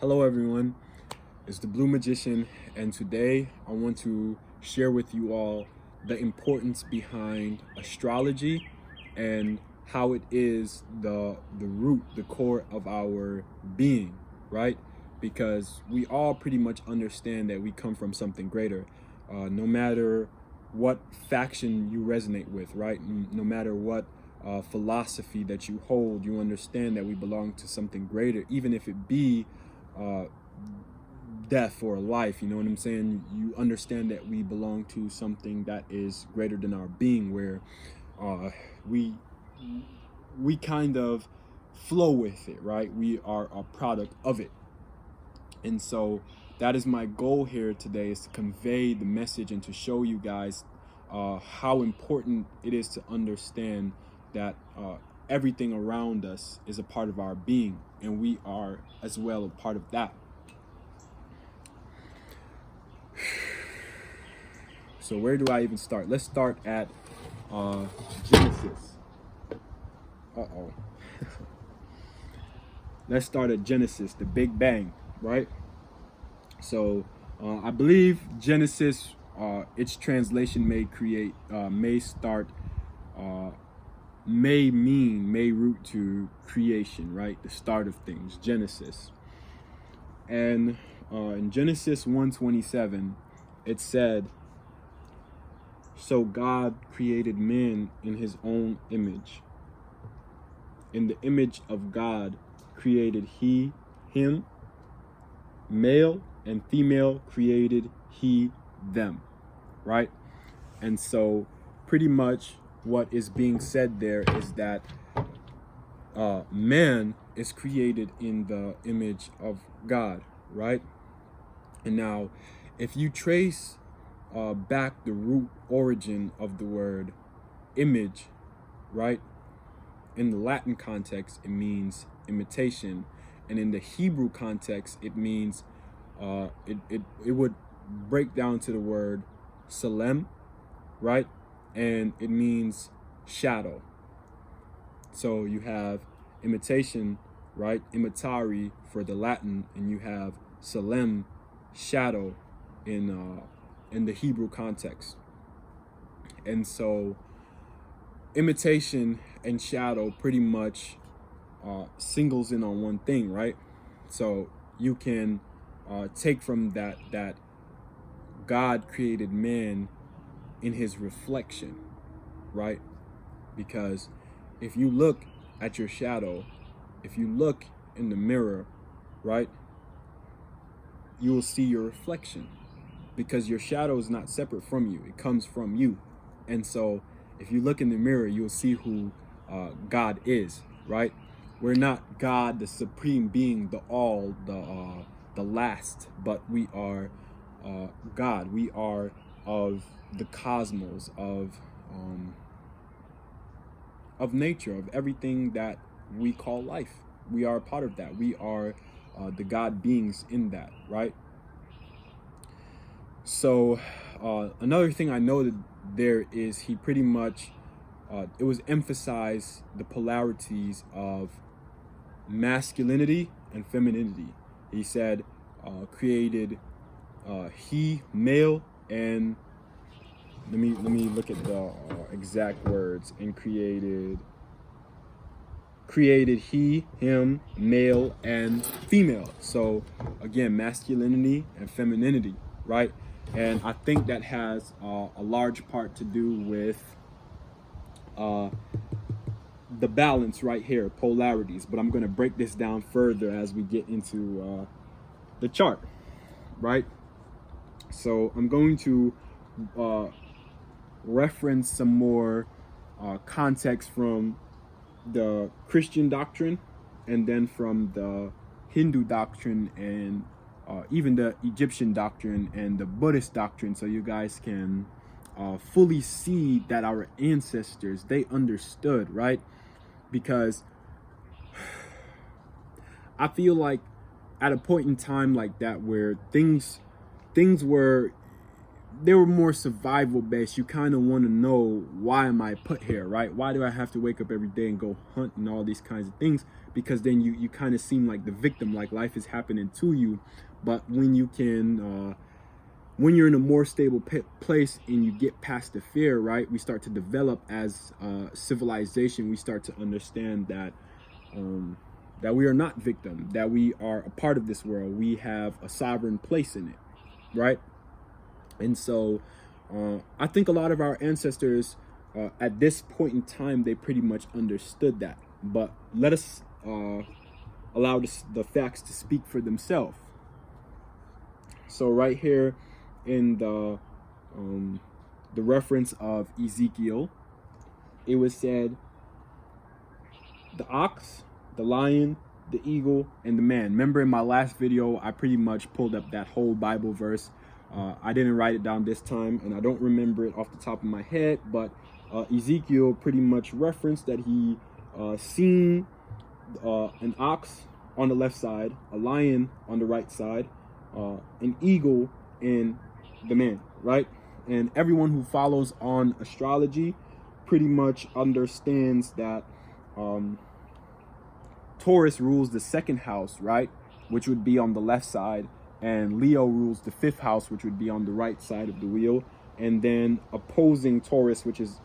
Hello everyone, it's the Blue Magician, and today I want to share with you all the importance behind astrology and how it is the root, the core of our being, right? Because we all pretty much understand that we come from something greater, no matter what faction you resonate with, right? No matter what philosophy that you hold, you understand that we belong to something greater, even if it be death or life. You know what I'm saying? You understand that we belong to something that is greater than our being, where we kind of flow with it, right? We are a product of it. And so that is my goal here today, is to convey the message and to show you guys how important it is to understand that everything around us is a part of our being, and we are as well a part of that. So where do I even start? Let's start at Genesis. Let's start at Genesis, the Big Bang, right? So I believe Genesis, its translation may root to creation, right? The start of things, Genesis. And in Genesis 1:27, it said, "So God created man in his own image. In the image of God created he him, male and female created he them," right? And so pretty much what is being said there is that man is created in the image of God, right? And now if you trace back the root origin of the word image, right? In the Latin context, it means imitation, and in the Hebrew context, it means it would break down to the word salem, right? And it means shadow. So you have imitation, right? Imitari for the Latin, and you have salem, shadow, in the Hebrew context. And so imitation and shadow pretty much singles in on one thing, right? So you can take from that God created man in his reflection, right? Because if you look at your shadow, if you look in the mirror, right, you will see your reflection, because your shadow is not separate from you, it comes from you. And so if you look in the mirror, you'll see who God is, right? We're not God, the supreme being, the all, the last, but we are God. We are of the cosmos, of nature, of everything that we call life. We are a part of that. We are the God beings in that, right? So another thing I know that there is, he pretty much it was emphasized the polarities of masculinity and femininity. He said created he male, and let me look at the exact words, and created he him male and female. So again, masculinity and femininity, right? And I think that has a large part to do with the balance right here, polarities. But I'm going to break this down further as we get into the chart, right? So I'm going to reference some more context from the Christian doctrine, and then from the Hindu doctrine, and even the Egyptian doctrine and the Buddhist doctrine, so you guys can fully see that our ancestors, they understood, right? Because I feel like at a point in time like that, where things were they were more survival based. You kind of want to know, why am I put here, right? Why do I have to wake up every day and go hunt and all these kinds of things? Because then you kind of seem like the victim, like life is happening to you. But when you can, when you're in a more stable place and you get past the fear, right, we start to develop as civilization. We start to understand that that we are not victim, that we are a part of this world. We have a sovereign place in it, right? And so I think a lot of our ancestors at this point in time, they pretty much understood that. But let us allow the facts to speak for themselves. So right here in the reference of Ezekiel, it was said, the ox, the lion, the eagle, and the man. Remember in my last video, I pretty much pulled up that whole Bible verse. I didn't write it down this time, and I don't remember it off the top of my head, but Ezekiel pretty much referenced that he seen an ox on the left side, a lion on the right side, an eagle, and the man, right? And everyone who follows on astrology pretty much understands that Taurus rules the second house, right, which would be on the left side, and Leo rules the fifth house, which would be on the right side of the wheel. And then opposing Taurus, which is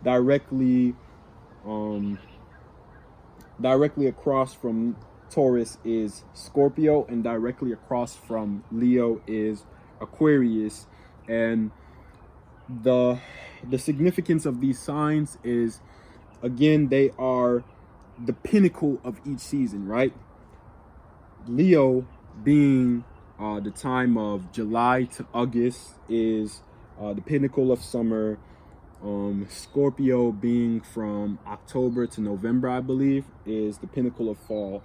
directly across from Taurus, is Scorpio, and directly across from Leo is Aquarius. And the significance of these signs is, again, they are the pinnacle of each season, right? Leo being the time of July to August is the pinnacle of summer. Scorpio being from October to November, I believe, is the pinnacle of fall.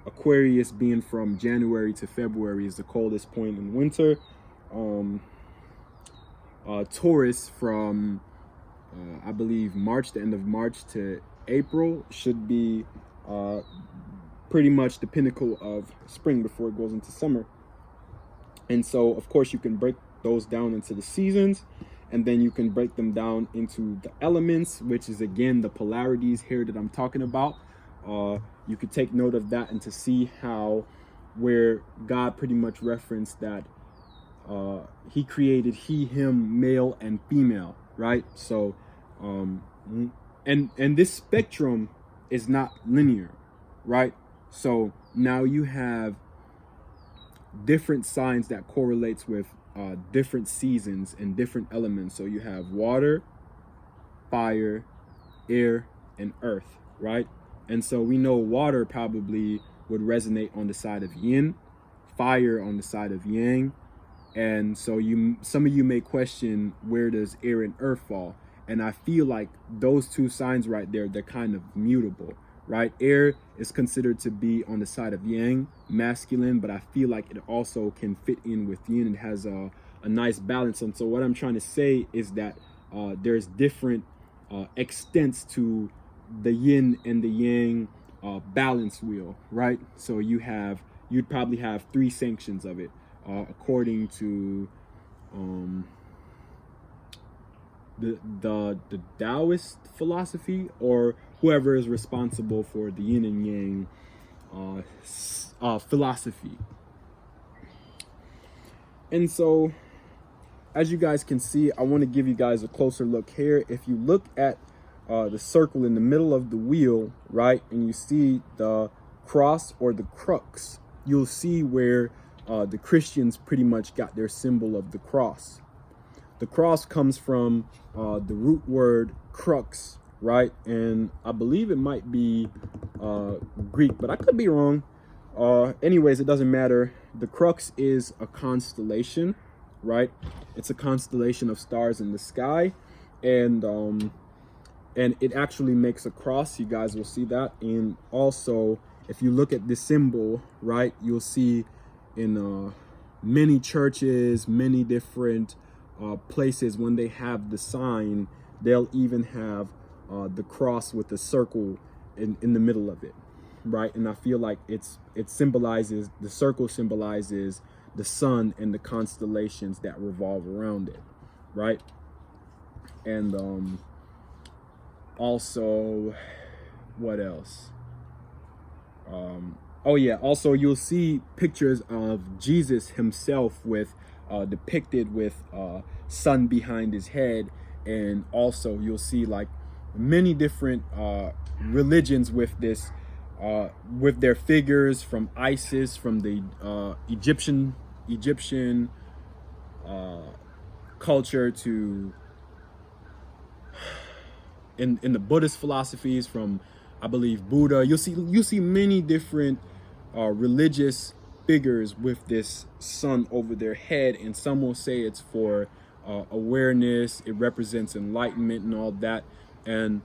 Aquarius being from January to February is the coldest point in winter. Taurus from I believe the end of March to April should be pretty much the pinnacle of spring before it goes into summer. And so, of course, you can break those down into the seasons, and then you can break them down into the elements, which is, again, the polarities here that I'm talking about. You could take note of that and to see how, where God pretty much referenced that he created he, him, male, and female, right? So, and this spectrum is not linear, right? So now you have different signs that correlates with different seasons and different elements. So you have water, fire, air, and earth, right? And so we know water probably would resonate on the side of yin, fire on the side of yang. And so some of you may question, where does air and earth fall? And I feel like those two signs right there, they're kind of mutable, right? Air is considered to be on the side of yang, masculine, but I feel like it also can fit in with yin. It has a nice balance. And so what I'm trying to say is that there's different extents to the yin and the yang balance wheel, right? So you'd probably have 3 sanctions of it according to the Taoist philosophy, or whoever is responsible for the yin and yang philosophy. And so, as you guys can see, I want to give you guys a closer look here. If you look at the circle in the middle of the wheel, right, and you see the cross or the crux, you'll see where the Christians pretty much got their symbol of the cross. The cross comes from the root word crux, right? And I believe it might be Greek, but I could be wrong. Anyways, it doesn't matter. The crux is a constellation, right? It's a constellation of stars in the sky, and it actually makes a cross. You guys will see that. And also, if you look at the symbol, right, you'll see in many churches, many different places, when they have the sign, they'll even have the cross with the circle in the middle of it, right? And I feel like it symbolizes, the circle symbolizes the sun and the constellations that revolve around it, right? And also, what else? Oh yeah, also you'll see pictures of Jesus himself with depicted with sun behind his head, and also you'll see like many different religions with this with their figures, from Isis, from the Egyptian culture, to in the Buddhist philosophies, from I believe Buddha. You'll see many different religious figures with this sun over their head, and some will say it's for awareness, it represents enlightenment and all that. And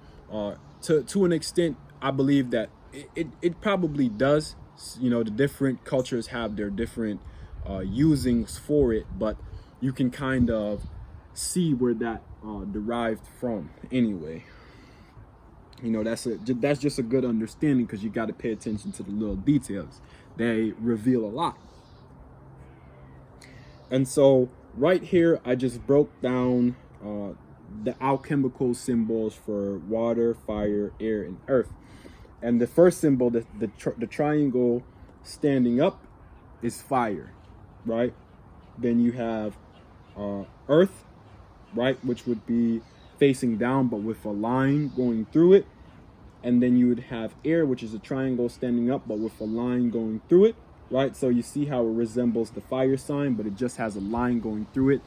to an extent, I believe that it probably does. You know, the different cultures have their different usings for it, but you can kind of see where that derived from anyway. You know, that's just a good understanding, because you got to pay attention to the little details. They reveal a lot. And so right here, I just broke down the alchemical symbols for water, fire, air, and earth. And the first symbol, the triangle standing up, is fire, right? Then you have earth, right, which would be facing down but with a line going through it. And then you would have air, which is a triangle standing up but with a line going through it, right? So you see how it resembles the fire sign, but it just has a line going through it.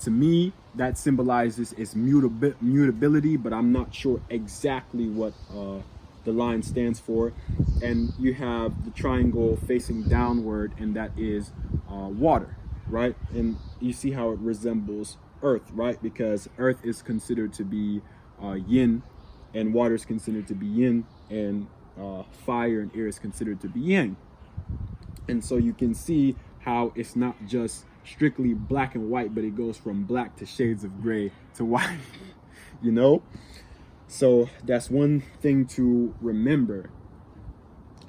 To me, that symbolizes its mutability, but I'm not sure exactly what the line stands for. And you have the triangle facing downward, and that is water, right? And you see how it resembles earth, right? Because earth is considered to be yin, and water is considered to be yin, and fire and air is considered to be yang. And so you can see how it's not just strictly black and white, but it goes from black to shades of gray to white, you know? So that's one thing to remember,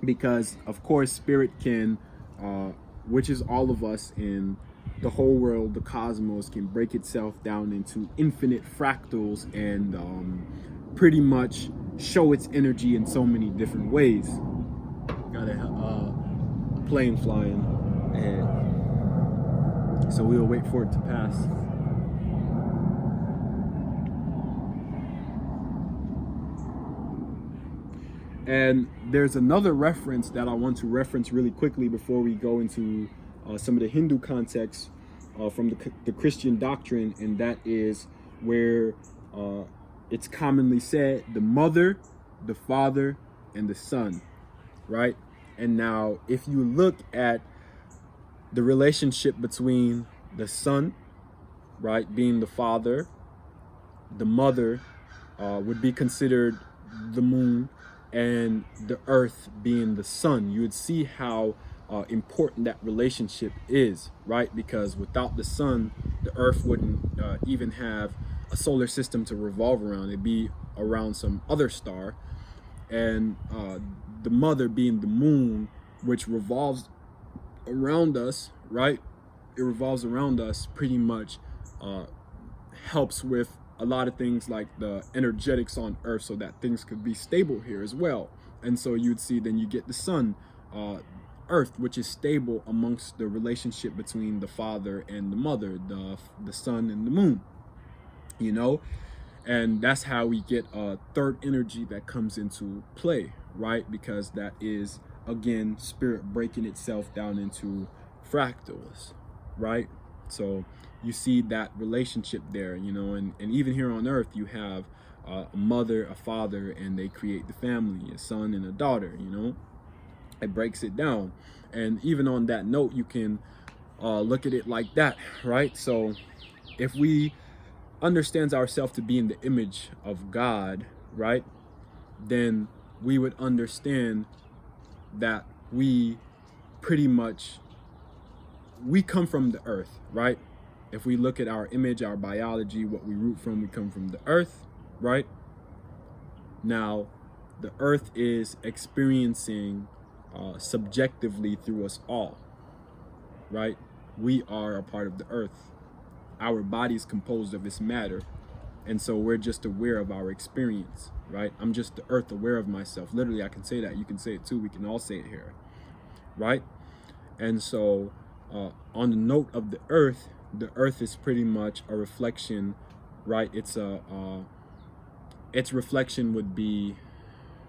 because of course spirit can, which is all of us in the whole world, the cosmos, can break itself down into infinite fractals and pretty much show its energy in so many different ways. Got a plane flying ahead, so we'll wait for it to pass. And there's another reference that I want to reference really quickly before we go into some of the Hindu context from the Christian doctrine, and that is where it's commonly said the mother, the father, and the son, right? And now if you look at the relationship between the sun, right, being the father, the mother would be considered the moon, and the earth being the sun, you would see how important that relationship is, right? Because without the sun, the earth wouldn't even have a solar system to revolve around. It'd be around some other star. And the mother being the moon, which revolves around us, right? It revolves around us, pretty much helps with a lot of things like the energetics on earth, so that things could be stable here as well. And so you'd see, then you get the sun, earth, which is stable amongst the relationship between the father and the mother, the sun and the moon, you know? And that's how we get a third energy that comes into play, right? Because that is, again, spirit breaking itself down into fractals, right? So you see that relationship there, you know, and even here on earth, you have a mother, a father, and they create the family, a son and a daughter, you know. It breaks it down. And even on that note, you can look at it like that, right? So if we understands ourselves to be in the image of God, right, then we would understand that we pretty much, we come from the earth, right? If we look at our image, our biology, what we root from, we come from the earth, right? Now, the earth is experiencing subjectively through us all, right? we are a part of the earth. Our body is composed of its matter. And so we're just aware of our experience, right? I'm just the earth, aware of myself. Literally, I can say that. You can say it too. We can all say it here, right? And so on the note of the earth is pretty much a reflection, right? Its reflection would be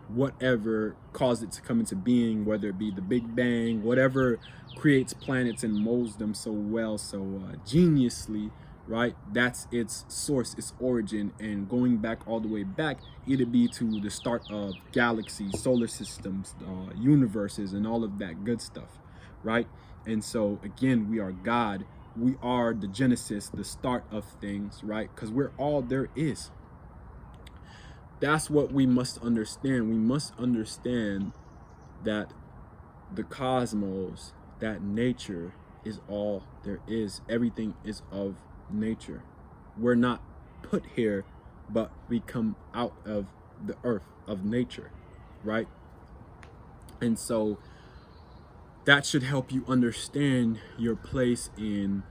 whatever caused it to come into being, whether it be the Big Bang, whatever creates planets and molds them so well, so geniusly, right? That's its source, its origin. And going back all the way back, it'd be to the start of galaxies, solar systems, universes, and all of that good stuff, right? And so again, we are God. We are the genesis, the start of things, right? Because we're all there is. That's what we must understand. We must understand that the cosmos, that nature is all there is. Everything is of nature. We're not put here, but we come out of the earth, of nature, right? And so that should help you understand your place in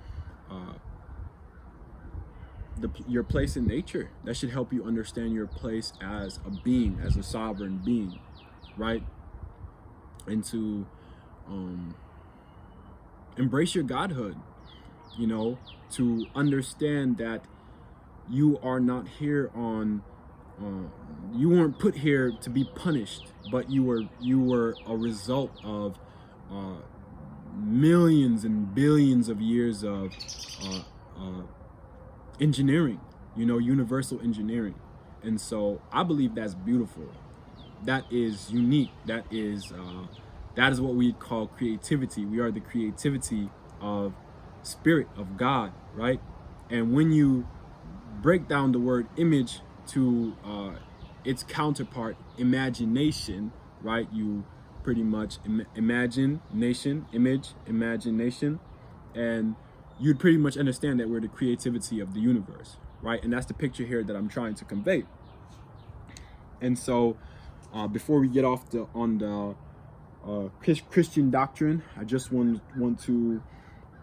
your place in nature. That should help you understand your place as a being, as a sovereign being, right? And to embrace your godhood, you know, to understand that you are not here on you weren't put here to be punished, but you were a result of millions and billions of years of engineering, you know, universal engineering. And so I believe that's beautiful. That is unique. That is what we call creativity. We are the creativity of spirit, of God, right? And when you break down the word image to its counterpart, imagination, right? You pretty much imagine nation, image, imagination, and you'd pretty much understand that we're the creativity of the universe, right? And that's the picture here that I'm trying to convey. And so before we get off on the Christian doctrine, I just want to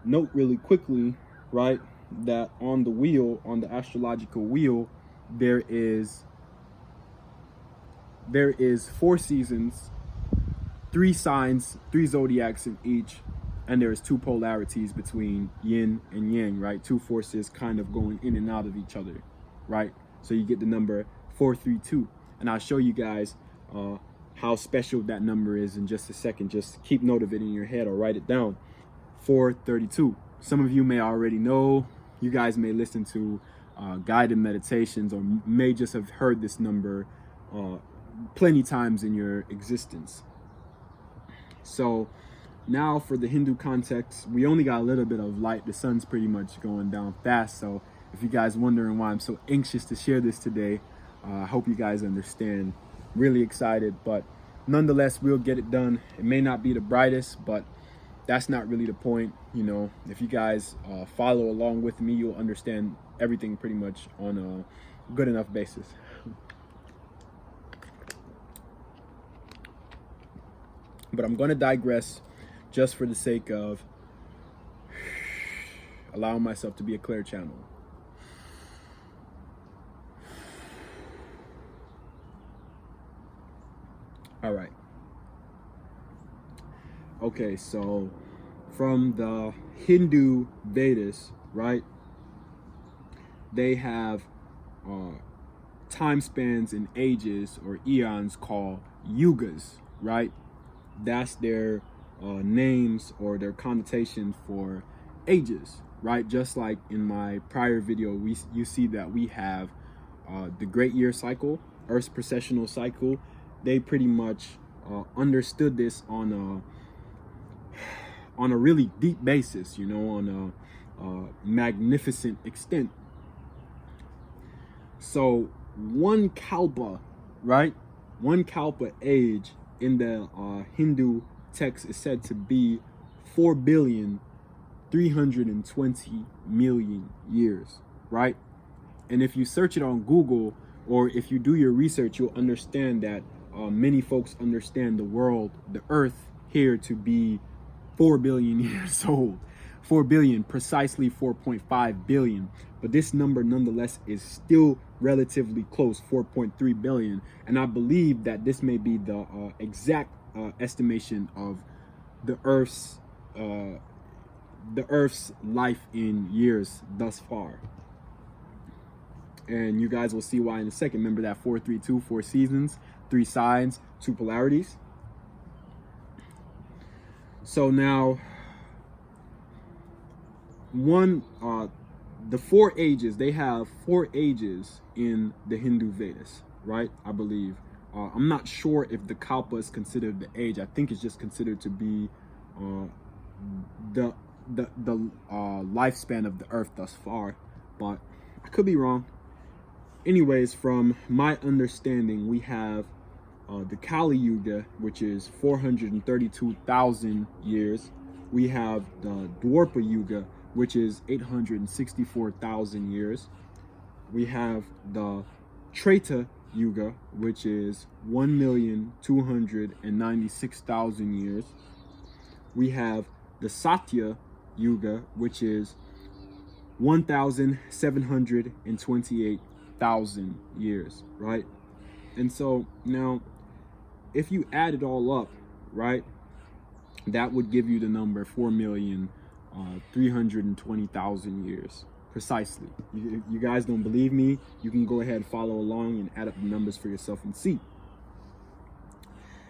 note really quickly, right, that on the wheel, on the astrological wheel, there is 4 seasons, 3 signs, 3 zodiacs in each, and there's 2 polarities between yin and yang, right? 2 forces kind of going in and out of each other, right? So you get the number 432, and I'll show you guys how special that number is in just a second. Just keep note of it in your head or write it down. 432. Some of you may already know. You guys may listen to guided meditations, or may just have heard this number plenty times in your existence. So now for the Hindu context, we only got a little bit of light. The sun's pretty much going down fast. So if you guys wondering why I'm so anxious to share this today, I hope you guys understand. Really excited, but nonetheless, we'll get it done. It may not be the brightest, but that's not really the point. You know, if you guys follow along with me, you'll understand everything pretty much on a good enough basis. But I'm going to digress just for the sake of allowing myself to be a clear channel. All right. Okay, so from the Hindu Vedas, right, they have time spans and ages or eons called yugas, right? That's their names or their connotation for ages, right? Just like in my prior video, you see that we have the great year cycle, Earth's precessional cycle. They pretty much understood this on a really deep basis, you know, on a magnificent extent. So one kalpa, right? One kalpa age in the Hindu text is said to be 4,320,000,000 years, right? And if you search it on Google, or if you do your research, you'll understand that many folks understand the world, the earth here, to be 4 billion years old, 4 billion, precisely 4.5 billion. But this number nonetheless is still relatively close, 4.3 billion. And I believe that this may be the exact estimation of the Earth's life in years thus far. And you guys will see why in a second. Remember that 432, 4 seasons, 3 signs, 2 polarities. So now, the 4 ages, they have 4 ages in the Hindu Vedas, right? I believe. I'm not sure if the kalpa is considered the age. I think it's just considered to be the lifespan of the earth thus far, but I could be wrong. Anyways, from my understanding, we have the Kali Yuga, which is 432,000 years. We have the Dwarpa Yuga, which is 864,000 years. We have the Treta Yuga, which is 1,296,000 years. We have the Satya Yuga, which is 1,728,000 years, right? And so now, if you add it all up, right, that would give you the number 4,320,000 years, precisely. You guys don't believe me? You can go ahead and follow along and add up the numbers for yourself and see.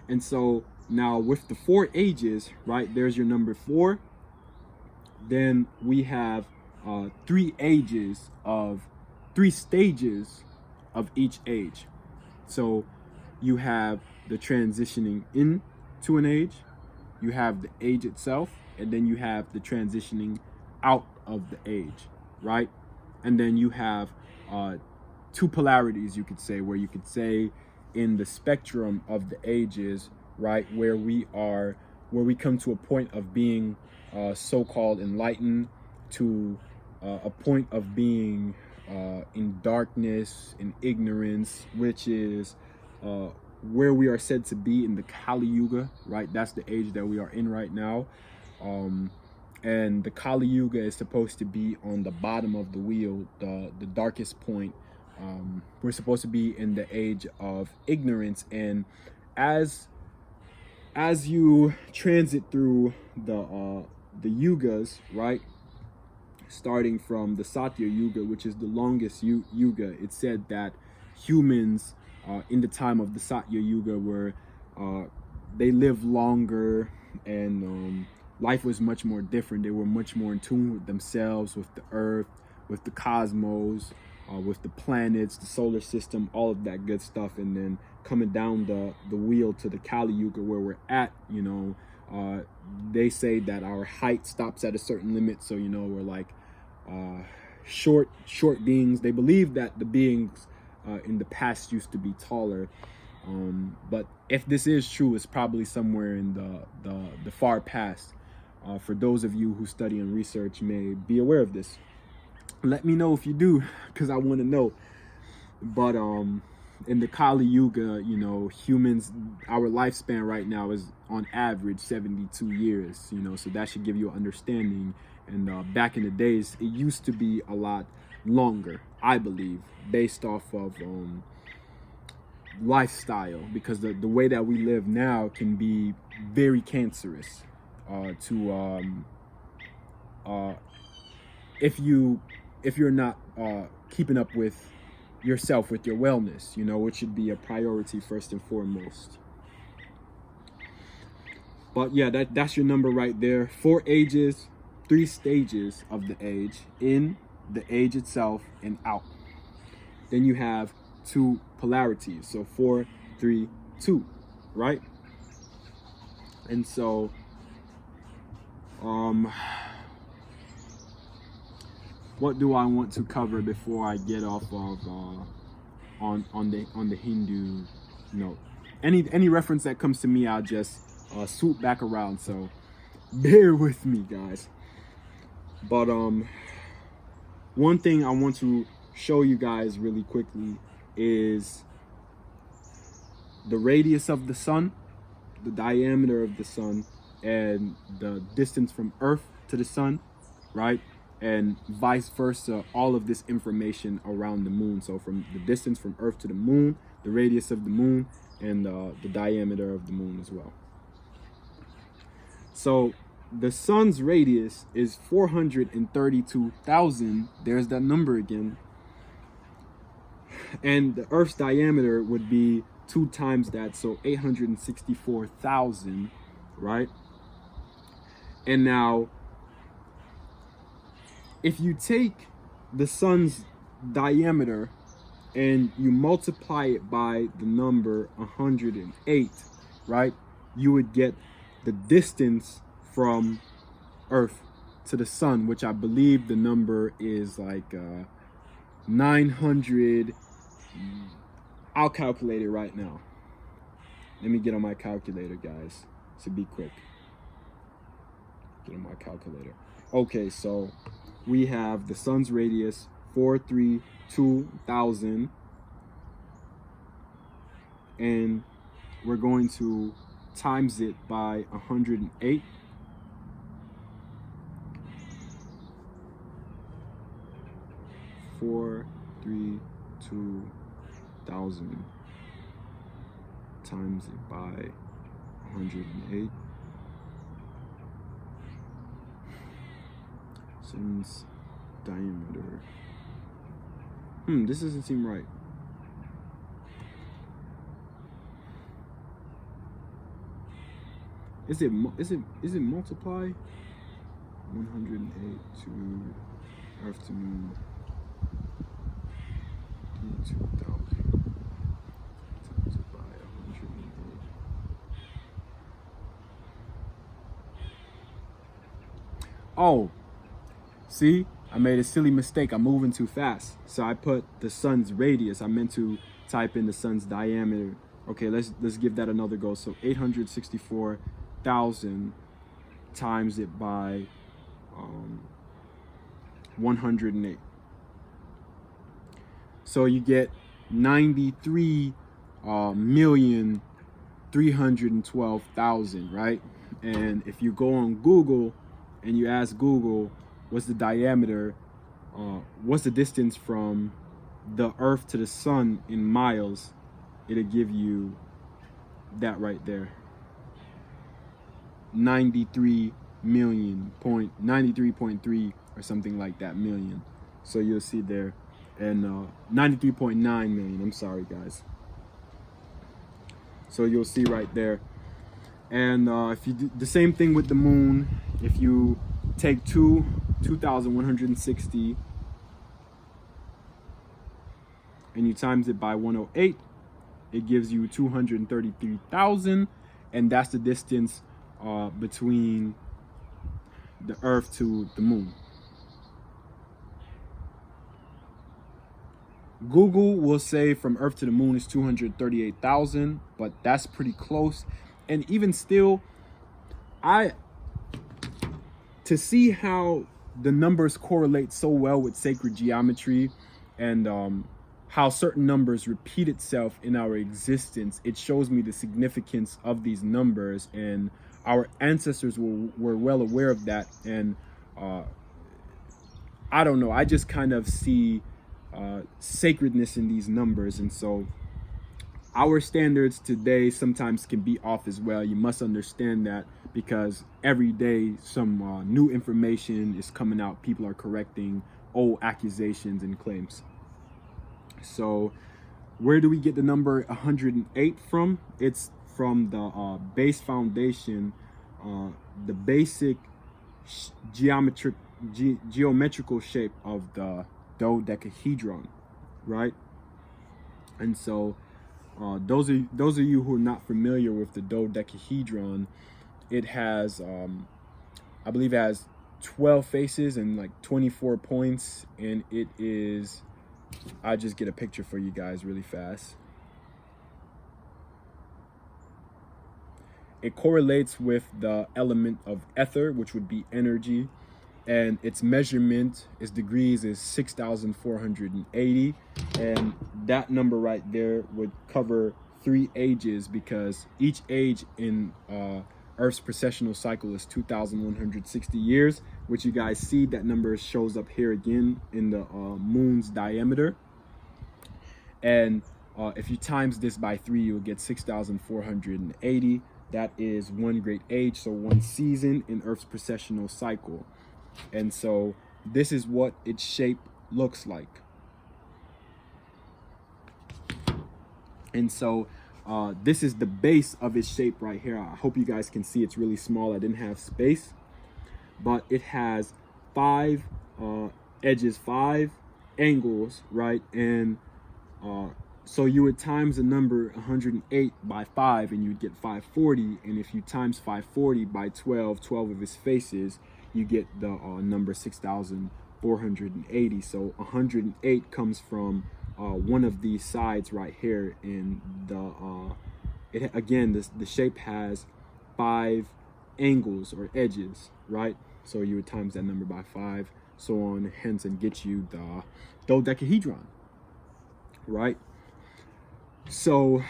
And so now with the 4 ages, right, there's your number 4. Then we have 3 stages of each age. So you have the transitioning into an age, you have the age itself, and then you have the transitioning out of the age, right? And then you have 2 polarities, you could say, where you could say in the spectrum of the ages, right, where we come to a point of being so-called enlightened, to a point of being in darkness, in ignorance, which is where we are said to be in the Kali Yuga, right? That's the age that we are in right now. And the Kali Yuga is supposed to be on the bottom of the wheel, the darkest point. We're supposed to be in the age of ignorance. And as you transit through the yugas, right, starting from the Satya Yuga, which is the longest yuga, it's said that humans in the time of the Satya Yuga were they lived longer, and life was much more different. They were much more in tune with themselves, with the earth, with the cosmos, with the planets, the solar system, all of that good stuff. And then coming down the wheel to the Kali Yuga, where we're at, you know, they say that our height stops at a certain limit. So, you know, we're like short beings. They believe that the beings in the past used to be taller. But if this is true, it's probably somewhere in the far past. For those of you who study and research may be aware of this. Let me know if you do, because I want to know. But in the Kali Yuga, you know, humans, our lifespan right now is on average 72 years, you know, so that should give you an understanding. And back in the days, it used to be a lot longer, I believe, based off of lifestyle, because the way that we live now can be very cancerous if you're not keeping up with yourself, with your wellness, you know, which should be a priority first and foremost. But yeah, that's your number right there. 4 ages, 3 stages of the age, in the age itself and out. Then you have 2 polarities, so 4, 3, 2, right? And so what do I want to cover before I get off of on the Hindu note? Any reference that comes to me, I'll just swoop back around, so bear with me, guys. But one thing I want to show you guys really quickly is the radius of the sun, the diameter of the sun, and the distance from Earth to the sun, right? And vice versa, all of this information around the moon. So from the distance from Earth to the moon, the radius of the moon, and the diameter of the moon as well. So the sun's radius is 432,000. There's that number again. And the Earth's diameter would be 2 times that, so 864,000, right? And now, if you take the sun's diameter and you multiply it by the number 108, right, you would get the distance from Earth to the sun, which I believe the number is like 900. I'll calculate it right now. Let me get on my calculator, guys, to be quick. Get on my calculator. Okay, so we have the sun's radius 432,000, and we're going to times it by 108. Times it by 108. Sun's diameter. This doesn't seem right. Is it multiply 108 to Earth to moon 2,000 times it by 108. Oh, see, I made a silly mistake. I'm moving too fast. So I put the sun's radius. I meant to type in the sun's diameter. Okay, let's give that another go. So 864,000 times it by 108. So you get 93,312,000, right? And if you go on Google and you ask Google, what's the diameter, what's the distance from the Earth to the sun in miles, it'll give you that right there. 93.3 or something like that million. So you'll see there. And 93.9 million, I'm sorry guys. So you'll see right there. And if you do the same thing with the moon, if you take 2,160 and you times it by 108, it gives you 233,000, and that's the distance between the Earth to the moon. Google will say from Earth to the moon is 238,000, but that's pretty close. And even still, to see how the numbers correlate so well with sacred geometry, and how certain numbers repeat itself in our existence, it shows me the significance of these numbers, and our ancestors were well aware of that. And I don't know, I just kind of see sacredness in these numbers. And so our standards today sometimes can be off as well. You must understand that, because every day some new information is coming out. People are correcting old accusations and claims. So where do we get the number 108 from? It's from the base foundation, the basic geometrical shape of the dodecahedron, right? And so those of you who are not familiar with the dodecahedron, it has I believe it has 12 faces and like 24 points, and it is, I'll just get a picture for you guys really fast. It correlates with the element of ether, which would be energy, and its measurement, its degrees, is 6,480, and that number right there would cover 3 ages, because each age in Earth's precessional cycle is 2,160 years, which you guys see that number shows up here again in the moon's diameter. And if you times this by 3, you'll get 6,480. That is one great age, so one season in Earth's precessional cycle. And so this is what its shape looks like. And so this is the base of its shape right here. I hope you guys can see it's really small. I didn't have space, but it has 5 edges, 5 angles, right? And so you would times the number 108 by 5 and you'd get 540. And if you times 540 by 12 of its faces, you get the number 6,480. So 108 comes from one of these sides right here. And the shape has 5 angles or edges, right? So you would times that number by 5, so on, hence, and get you the dodecahedron, right? So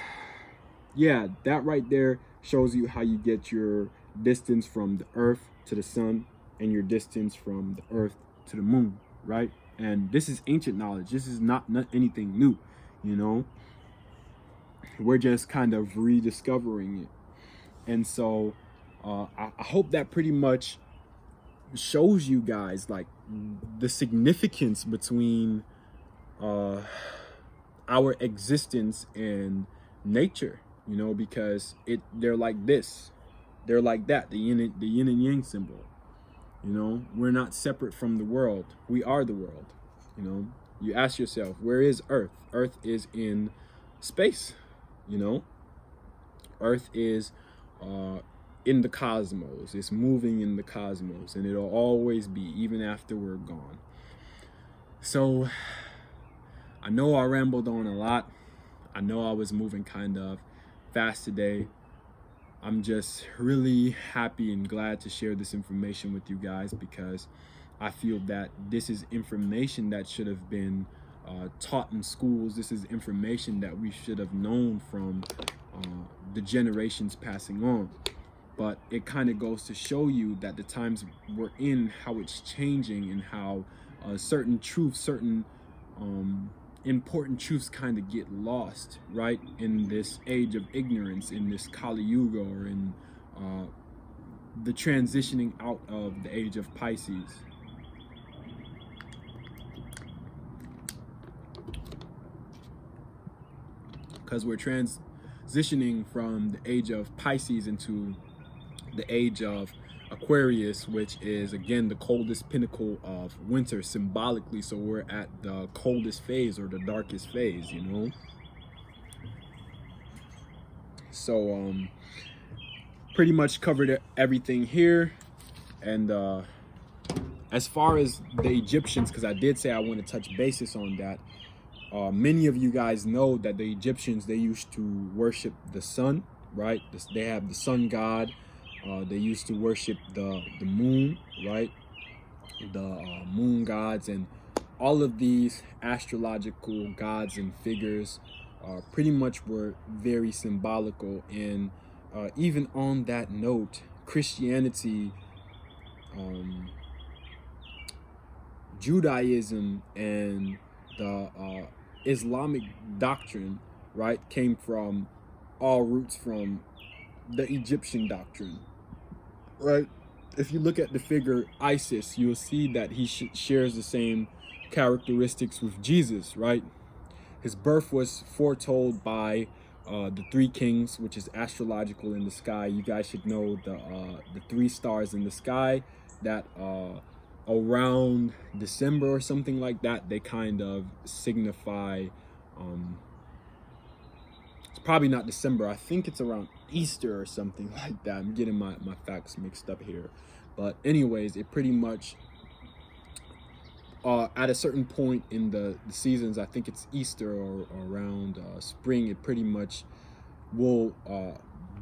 yeah, that right there shows you how you get your distance from the Earth to the sun and your distance from the Earth to the moon, right? And this is ancient knowledge. This is not anything new, you know. We're just kind of rediscovering it. And so I hope that pretty much shows you guys like the significance between our existence and nature, you know, because they're like this, they're like that, the yin and yang symbol. You know, we're not separate from the world. We are the world. You know, you ask yourself, where is Earth? Earth is in space. You know, Earth is in the cosmos. It's moving in the cosmos, and it'll always be, even after we're gone. So I know I rambled on a lot. I know I was moving kind of fast today. I'm just really happy and glad to share this information with you guys, because I feel that this is information that should have been taught in schools. This is information that we should have known from the generations passing on. But it kind of goes to show you that the times we're in, how it's changing, and how certain truths, certain important truths kind of get lost, right, in this age of ignorance, in this Kali Yuga, or in the transitioning out of the age of Pisces. Because we're transitioning from the age of Pisces into the age of Aquarius, which is again the coldest pinnacle of winter symbolically. So we're at the coldest phase, or the darkest phase, you know. So pretty much covered everything here. And as far as the Egyptians, because I did say I want to touch basis on that, many of you guys know that the Egyptians, they used to worship the sun, right? They have the sun god. They used to worship the moon, right? The moon gods, and all of these astrological gods and figures pretty much were very symbolical. And even on that note, Christianity, Judaism, and the Islamic doctrine, right, came from all roots from the Egyptian doctrine, right? If you look at the figure Isis, you'll see that he shares the same characteristics with Jesus, right? His birth was foretold by the 3 kings, which is astrological in the sky. You guys should know the 3 stars in the sky that around December or something like that, they kind of signify, it's probably not December, I think it's around Easter or something like that. I'm getting my facts mixed up here. But anyways, it pretty much, at a certain point in the seasons, I think it's Easter or around spring, it pretty much will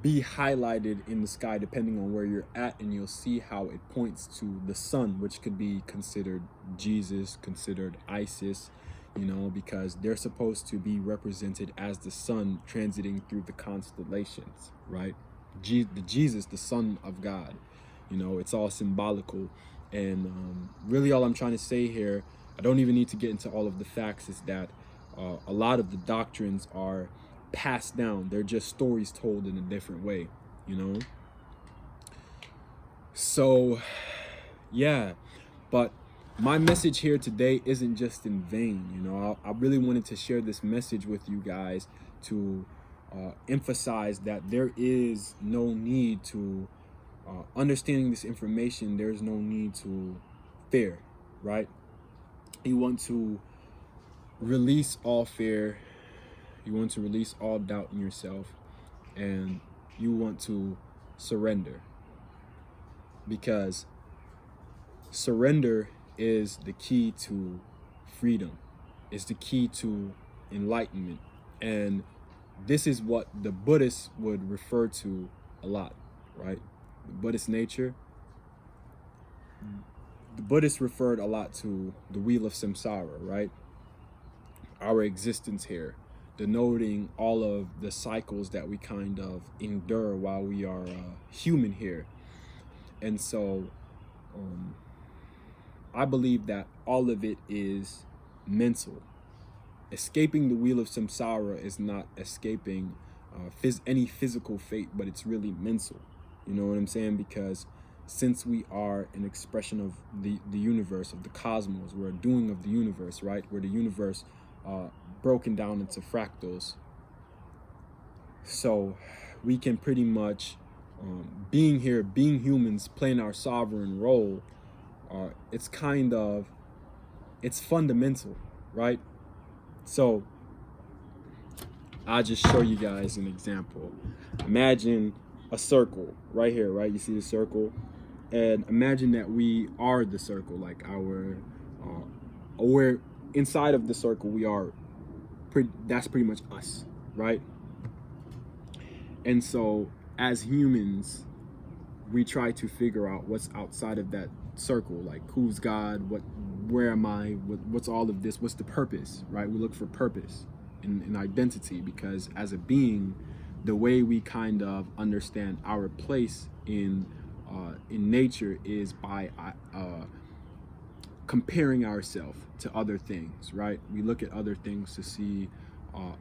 be highlighted in the sky depending on where you're at, and you'll see how it points to the sun, which could be considered Jesus, considered Isis, you know, because they're supposed to be represented as the sun transiting through the constellations, right? Jesus, the Son of God. You know, it's all symbolical. And really all I'm trying to say here, I don't even need to get into all of the facts, is that a lot of the doctrines are passed down. They're just stories told in a different way, you know? So, yeah. But my message here today isn't just in vain. You know, I really wanted to share this message with you guys to emphasize that there is no need to, understanding this information, there's no need to fear, right? You want to release all fear. You want to release all doubt in yourself, and you want to surrender, because surrender is the key to freedom. It's the key to enlightenment. And this is what the Buddhists would refer to a lot, right? The Buddhist nature. The Buddhists referred a lot to the wheel of samsara, right? Our existence here, denoting all of the cycles that we kind of endure while we are human here. And so I believe that all of it is mental. Escaping the wheel of samsara is not escaping any physical fate, but it's really mental. You know what I'm saying? Because since we are an expression of the universe, of the cosmos, we're a doing of the universe, right? We're the universe broken down into fractals. So we can pretty much, being here, being humans, playing our sovereign role, it's fundamental, right? So I'll just show you guys an example. Imagine a circle right here, right? You see the circle? And imagine that we are the circle, like we're inside of the circle, we are, that's pretty much us, right? And so as humans, we try to figure out what's outside of that circle, like who's God, where am I, what's all of this, what's the purpose, right? We look for purpose in identity, because as a being, the way we kind of understand our place in nature is by comparing ourselves to other things, right? We look at other things to see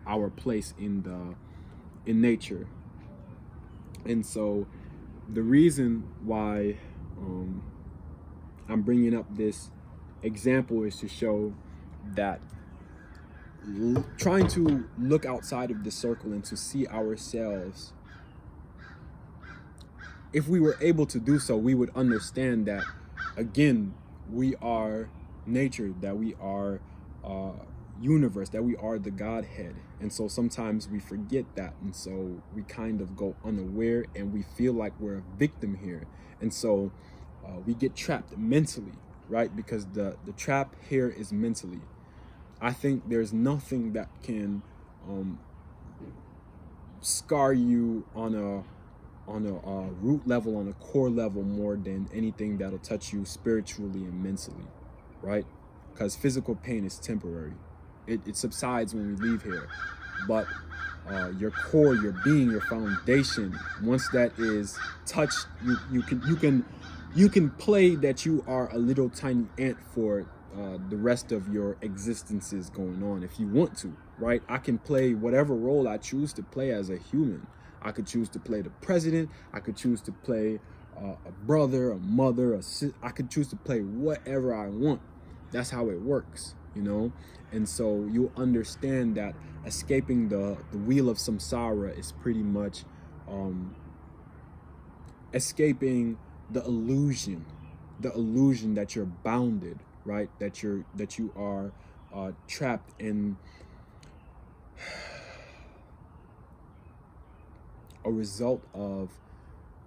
our place in nature. And so the reason why I'm bringing up this example is to show that trying to look outside of the circle and to see ourselves, if we were able to do so, we would understand that, again, we are nature, that we are universe, that we are the Godhead. And so sometimes we forget that, and so we kind of go unaware, and we feel like we're a victim here. And so we get trapped mentally, right? Because the trap here is mentally. I think there's nothing that can scar you on a root level, on a core level, more than anything that'll touch you spiritually and mentally, right? Because physical pain is temporary. It subsides when we leave here. But your core, your being, your foundation, once that is touched, you can play that you are a little tiny ant for the rest of your existences going on, if you want to, right? I can play whatever role I choose to play as a human. I could choose to play the president. I could choose to play a brother, a mother, I could choose to play whatever I want. That's how it works, you know? And so you'll understand that escaping the wheel of samsara is pretty much escaping the illusion that you're bounded, right? That you are trapped in a result of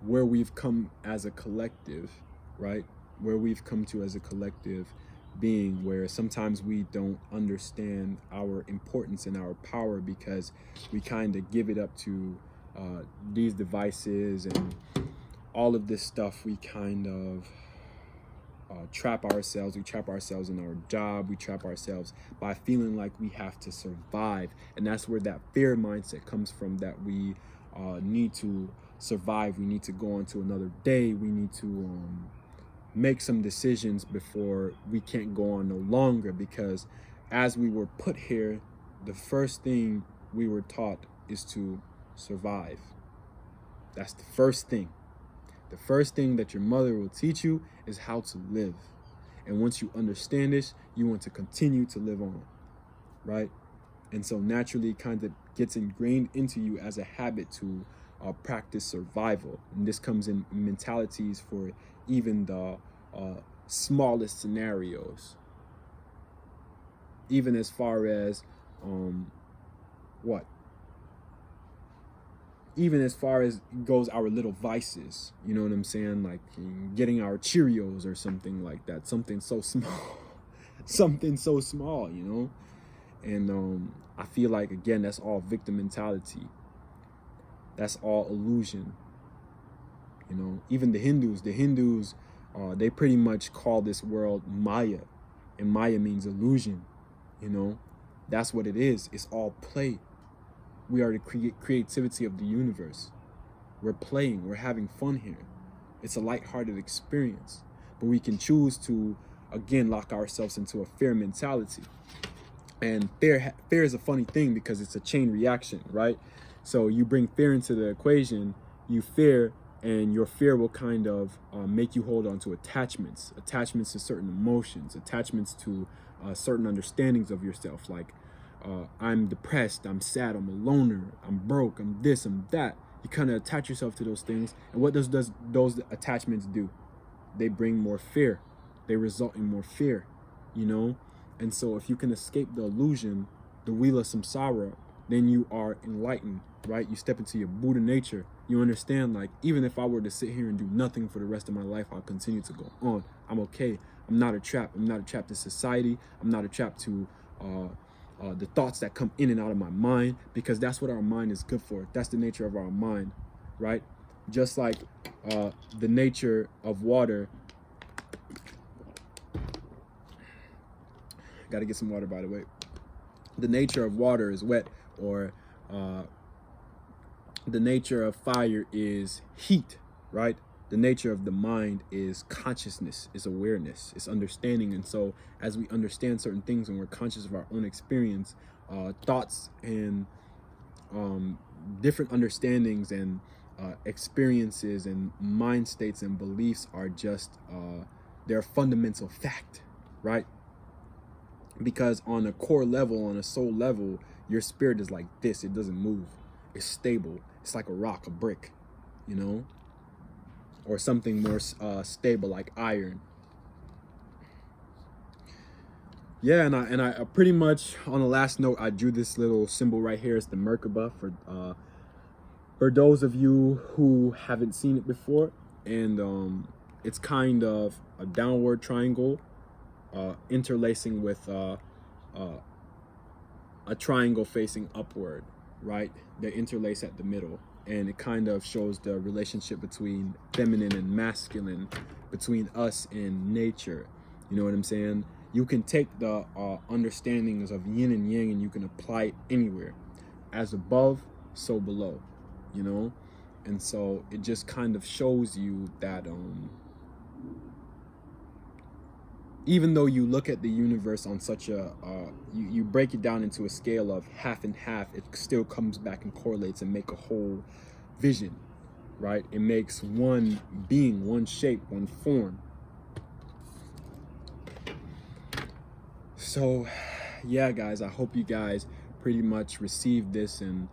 where we've come as a collective, right? Where we've come to as a collective being, where sometimes we don't understand our importance and our power, because we kind of give it up to these devices and all of this stuff. We kind of trap ourselves. We trap ourselves in our job. We trap ourselves by feeling like we have to survive. And that's where that fear mindset comes from, that we need to survive. We need to go on to another day. We need to make some decisions before we can't go on no longer, because as we were put here, the first thing we were taught is to survive. That's the first thing. The first thing that your mother will teach you is how to live. And once you understand this, you want to continue to live on, right? And so naturally it kind of gets ingrained into you as a habit to practice survival. And this comes in mentalities for even the smallest scenarios. Even as far as even as far as goes our little vices, you know what I'm saying? Like getting our Cheerios or something like that. Something so small. Something so small, you know? And I feel like, again, that's all victim mentality. That's all illusion. You know, even the Hindus, they pretty much call this world Maya. And Maya means illusion, you know? That's what it is. It's all play. We are the creativity of the universe. We're playing. We're having fun here. It's a lighthearted experience. But we can choose to, again, lock ourselves into a fear mentality. And fear is a funny thing because it's a chain reaction, right? So you bring fear into the equation, you fear, and your fear will kind of make you hold on to attachments to certain emotions, attachments to certain understandings of yourself. Like, I'm depressed, I'm sad, I'm a loner, I'm broke, I'm this, I'm that. You kind of attach yourself to those things. And what does those attachments do? They bring more fear. They result in more fear, you know? And so if you can escape the illusion, the wheel of samsara, then you are enlightened, right? You step into your Buddha nature. You understand, like, even if I were to sit here and do nothing for the rest of my life, I'll continue to go on. I'm okay. I'm not a trap. I'm not a trap to society. I'm not a trap to the thoughts that come in and out of my mind, because that's what our mind is good for. That's the nature of our mind, right? Just like the nature of water. Got to get some water, by the way. The nature of water is wet, or the nature of fire is heat, right? The nature of the mind is consciousness, is awareness, is understanding. And so as we understand certain things and we're conscious of our own experience, thoughts and different understandings and experiences and mind states and beliefs are just they're a fundamental fact, right? Because on a core level, on a soul level, your spirit is like this. It doesn't move. It's stable. It's like a rock, a brick, you know, or something more stable like iron. Yeah, and I pretty much, on the last note, I drew this little symbol right here. It's the Merkaba for those of you who haven't seen it before. And it's kind of a downward triangle interlacing with a triangle facing upward, right? They interlace at the middle, and it kind of shows the relationship between feminine and masculine, between us and nature. You know what I'm saying? You can take the understandings of yin and yang and you can apply it anywhere. As above, so below, you know? And so it just kind of shows you that even though you look at the universe on such a, you break it down into a scale of half and half, it still comes back and correlates and make a whole vision, right? It makes one being, one shape, one form. So, yeah, guys, I hope you guys pretty much receive this and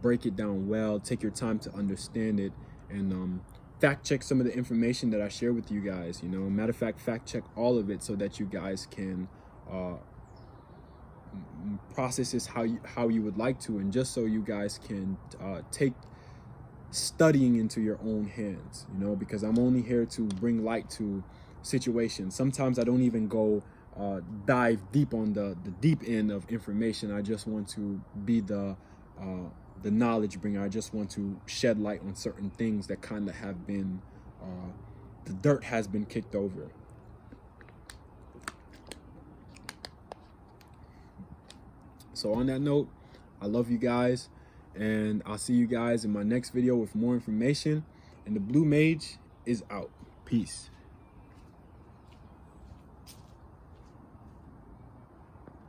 break it down well. Take your time to understand it, and fact check some of the information that I share with you guys. You know, matter of fact, fact check all of it so that you guys can process this how you would like to, and just so you guys can take studying into your own hands. You know, because I'm only here to bring light to situations. Sometimes I don't even go dive deep on the deep end of information. I just want to be the knowledge bringer. I just want to shed light on certain things that kind of have been the dirt has been kicked over. So on that note, I love you guys, And I'll see you guys in my next video with more information. And the Blue Mage is out. Peace.